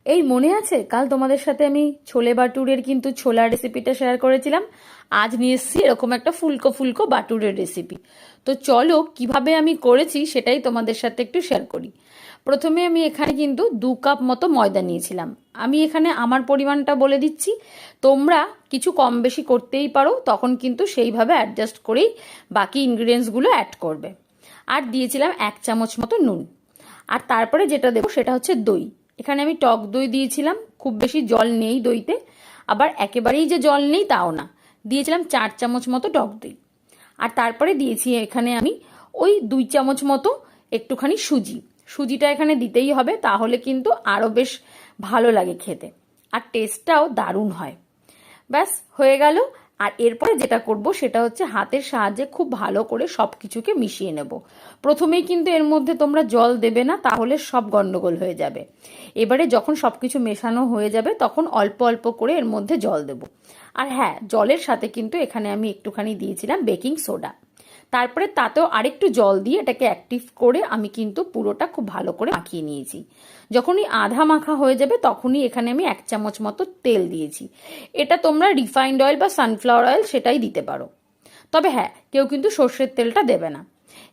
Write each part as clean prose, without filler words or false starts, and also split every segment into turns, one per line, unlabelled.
এই মনে আছে কাল তোমাদের সাথে আমি ছোলে বাটুরের কিন্তু ছোলার রেসিপিটা শেয়ার করেছিলাম। আজ নিয়ে এসেছি এরকম একটা ফুলকো ফুলকো বাটুরের রেসিপি। তো চলো কিভাবে আমি করেছি সেটাই তোমাদের সাথে একটু শেয়ার করি। প্রথমে আমি এখানে কিন্তু 2 কাপ মতো ময়দা নিয়েছিলাম। আমি এখানে আমার পরিমাণটা বলে দিচ্ছি, তোমরা কিছু কম বেশি করতেই পারো, তখন কিন্তু সেইভাবে অ্যাডজাস্ট করেই বাকি ইনগ্রিডিয়েন্টসগুলো অ্যাড করবে। আর দিয়েছিলাম 1 চামচ মতো নুন। আর তারপরে যেটা দেবো সেটা হচ্ছে দই। এখানে আমি টক দই দিয়েছিলাম, খুব বেশি জল নেই দইতে, আবার একেবারেই যে জল নেই তাও না। দিয়েছিলাম 4 চামচ মতো টক দই। আর তারপরে দিয়েছি এখানে আমি ওই 2 চামচ মতো একটুখানি সুজি। সুজিটা এখানে দিতেই হবে, তাহলে কিন্তু আরও বেশ ভালো লাগে খেতে, আর টেস্টটাও দারুণ হয়। ব্যাস হয়ে গেল। আর এরপরে যেটা করব সেটা হচ্ছে হাতের সাহায্যে খুব ভালো করে সব কিছুকে মিশিয়ে নেব। প্রথমেই কিন্তু এর মধ্যে তোমরা জল দেবে না, তাহলে সব গন্ডগোল হয়ে যাবে। এবারে যখন সব কিছু মেশানো হয়ে যাবে তখন অল্প অল্প করে এর মধ্যে জল দেব। আর হ্যাঁ, জলের সাথে কিন্তু এখানে আমি একটুখানি দিয়েছিলাম বেকিং সোডা। তারপরে তাতেও আরেকটু জল দিয়ে এটাকে অ্যাক্টিভ করে আমি কিন্তু পুরোটা খুব ভালো করে মাখিয়ে নিয়েছি। যখনই আধা মাখা হয়ে যাবে তখনই এখানে আমি 1 চামচ মতো তেল দিয়েছি। এটা তোমরা রিফাইন্ড অয়েল বা সানফ্লাওয়ার অয়েল সেটাই দিতে পারো, তবে হ্যাঁ, কেউ কিন্তু সর্ষের তেলটা দেবে না।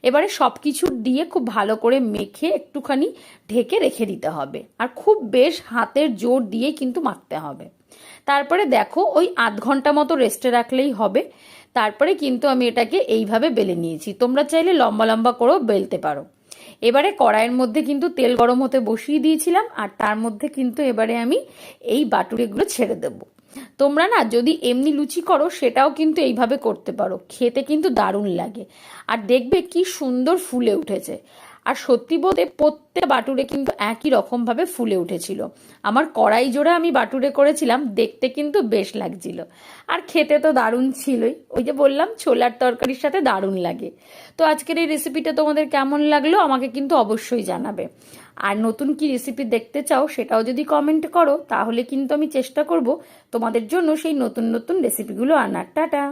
এবারে সব কিছু দিয়ে খুব ভালো করে মেখে একটুখানি ঢেকে রেখে দিতে হবে, আর খুব বেশ হাতের জোর দিয়ে কিন্তু মাখতে হবে। তারপরে দেখো ওই আধ ঘন্টা মতো রেস্টে রাখলেই হবে। তারপরে কিন্তু আমি এটাকে এইভাবে বেলে নিয়েছি, তোমরা চাইলে লম্বা লম্বা করেও বেলতে পারো। এবারে কড়াইয়ের মধ্যে কিন্তু তেল গরম হতে বসিয়ে দিয়েছিলাম, আর তার মধ্যে কিন্তু এবারে আমি এই বাটুরেগুলো ছেড়ে দেবো। তোমরা না যদি এমনি লুচি করো সেটাও কিন্তু এইভাবে করতে পারো, খেতে কিন্তু দারুণ লাগে। আর দেখবে কি সুন্দর ফুলে উঠেছে। আর সত্যি বলতে প্রত্যেক বাটুরে কিন্তু একই রকম ভাবে ফুলে উঠেছিল। আমার কড়াই জোড়া আমি বাটুরে করেছিলাম, দেখতে কিন্তু বেশ লাগছিল। আর খেতে তো দারুণ ছিলই, ওই যে বললাম ছোলার তরকারির সাথে দারুণ লাগে। তো আজকের এই রেসিপিটা তোমাদের কেমন লাগলো আমাকে কিন্তু অবশ্যই জানাবে। আর নতুন কি রেসিপি দেখতে চাও সেটাও যদি কমেন্ট করো, তাহলে কিন্তু আমি চেষ্টা করব তোমাদের জন্য সেই নতুন নতুন রেসিপিগুলো আনার। টাটা।